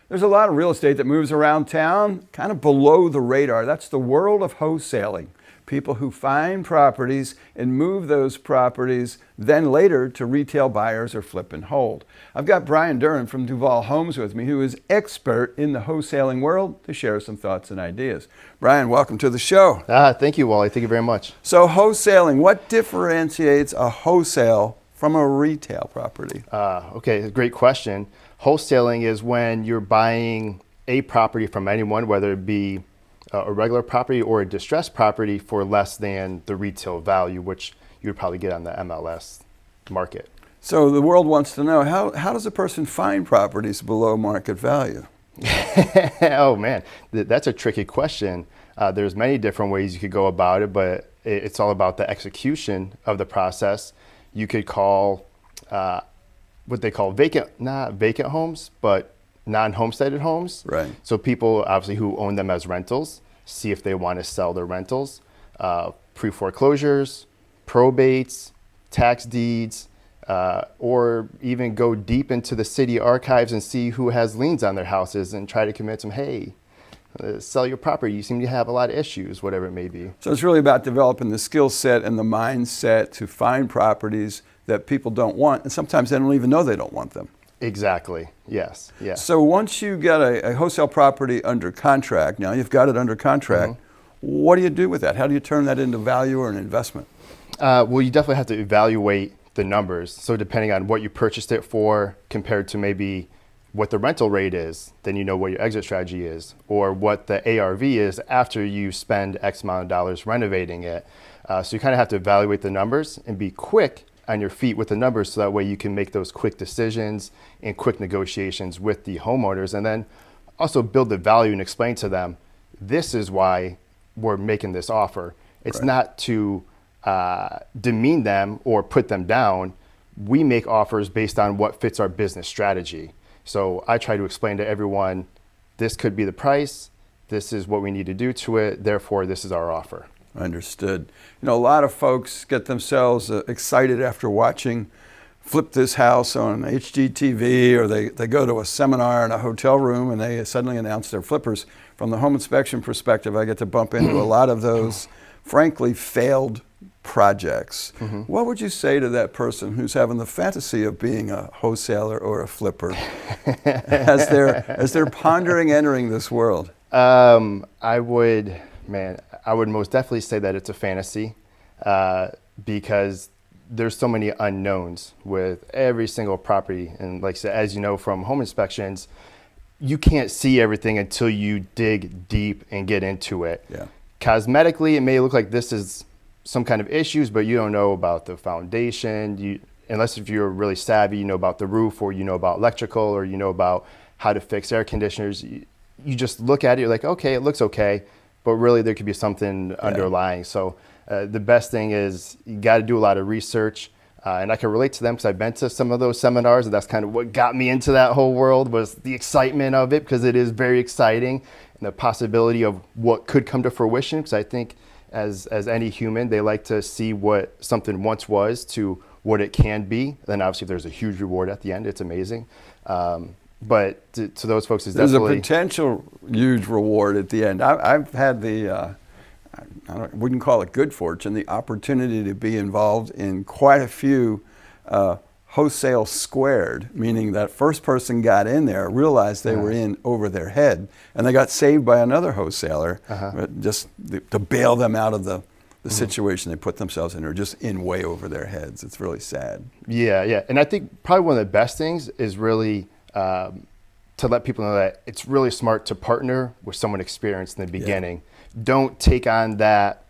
There's a lot of real estate that moves around town, kind of below the radar. That's the world of wholesaling. People who find properties and move those properties then later to retail buyers or flip and hold. I've got Brian Duran from Duval Homes with me, who is expert in the wholesaling world, to share some thoughts and ideas. Brian, welcome to the show. Thank you, Wally. Thank you very much. So wholesaling, what differentiates a wholesale from a retail property? Okay, great question. Wholesaling is when you're buying a property from anyone, whether it be a regular property or a distressed property, for less than the retail value, which you would probably get on the MLS market. So the world wants to know, how does a person find properties below market value? Oh man, that's a tricky question. There's many different ways you could go about it, but it's all about the execution of the process. You could call what they call not vacant homes, but non-homesteaded homes. Right. So people obviously who own them as rentals, see if they want to sell their rentals, pre-foreclosures, probates, tax deeds, or even go deep into the city archives and see who has liens on their houses and try to convince them, hey, sell your property. You seem to have a lot of issues, whatever it may be. So it's really about developing the skill set and the mindset to find properties that people don't want, and sometimes they don't even know they don't want them. Exactly. Yes. Yeah. So once you get a wholesale property under contract, now you've got it under contract, what do you do with that? How do you turn that into value or an investment? Well, you definitely have to evaluate the numbers. So depending on what you purchased it for compared to maybe what the rental rate is, then you know what your exit strategy is, or what the ARV is after you spend X amount of dollars renovating it. So you kind of have to evaluate the numbers and be quick on your feet with the numbers, so that way you can make those quick decisions and quick negotiations with the homeowners, and then also build the value and explain to them, this is why we're making this offer. It's Right. not to demean them or put them down. We make offers based on what fits our business strategy. So I try to explain to everyone, this could be the price, this is what we need to do to it, therefore this is our offer. Understood. You know, a lot of folks get themselves excited after watching Flip This House on HGTV, or they go to a seminar in a hotel room and they suddenly announce they're flippers. From the home inspection perspective, I get to bump into a lot of those, frankly, failed projects. What would you say to that person who's having the fantasy of being a wholesaler or a flipper as they're pondering entering this world? I would most definitely say that it's a fantasy, because there's so many unknowns with every single property. And like I said, as you know from home inspections, you can't see everything until you dig deep and get into it. Yeah. Cosmetically, it may look like this is some kind of issues, but you don't know about the foundation. Unless if you're really savvy, you know about the roof, or you know about electrical, or you know about how to fix air conditioners. You just look at it, you're like, okay, it looks okay, but really there could be something underlying. So the best thing is you got to do a lot of research. And I can relate to them because I've been to some of those seminars, and that's kind of what got me into that whole world, was the excitement of it, because it is very exciting, and the possibility of what could come to fruition. Because I think as any human, they like to see what something once was to what it can be. Then obviously if there's a huge reward at the end, it's amazing. But to those folks, it's definitely... There's a potential huge reward at the end. I've had I wouldn't call it good fortune, the opportunity to be involved in quite a few wholesale squared, meaning that first person got in there, realized they were in over their head, and they got saved by another wholesaler just to bail them out of the situation they put themselves in, or just in way over their heads. It's really sad. Yeah. And I think probably one of the best things is really to let people know that it's really smart to partner with someone experienced in the beginning. Don't take on that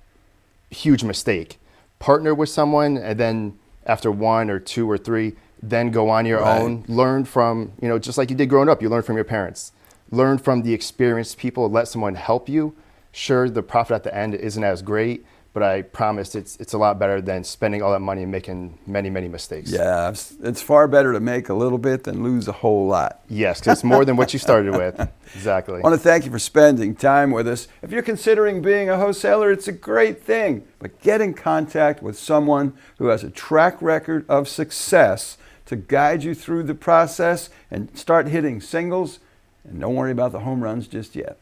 huge mistake. Partner with someone, and then after 1 or 2 or 3, then go on your own. Learn from, just like you did growing up, you learn from your parents. Learn from the experienced people, let someone help you. Sure, the profit at the end isn't as great, but I promise it's a lot better than spending all that money and making many, many mistakes. Yeah, it's far better to make a little bit than lose a whole lot. Yes, because it's more than what you started with. Exactly. I want to thank you for spending time with us. If you're considering being a wholesaler, it's a great thing, but get in contact with someone who has a track record of success to guide you through the process and start hitting singles And don't worry about the home runs just yet.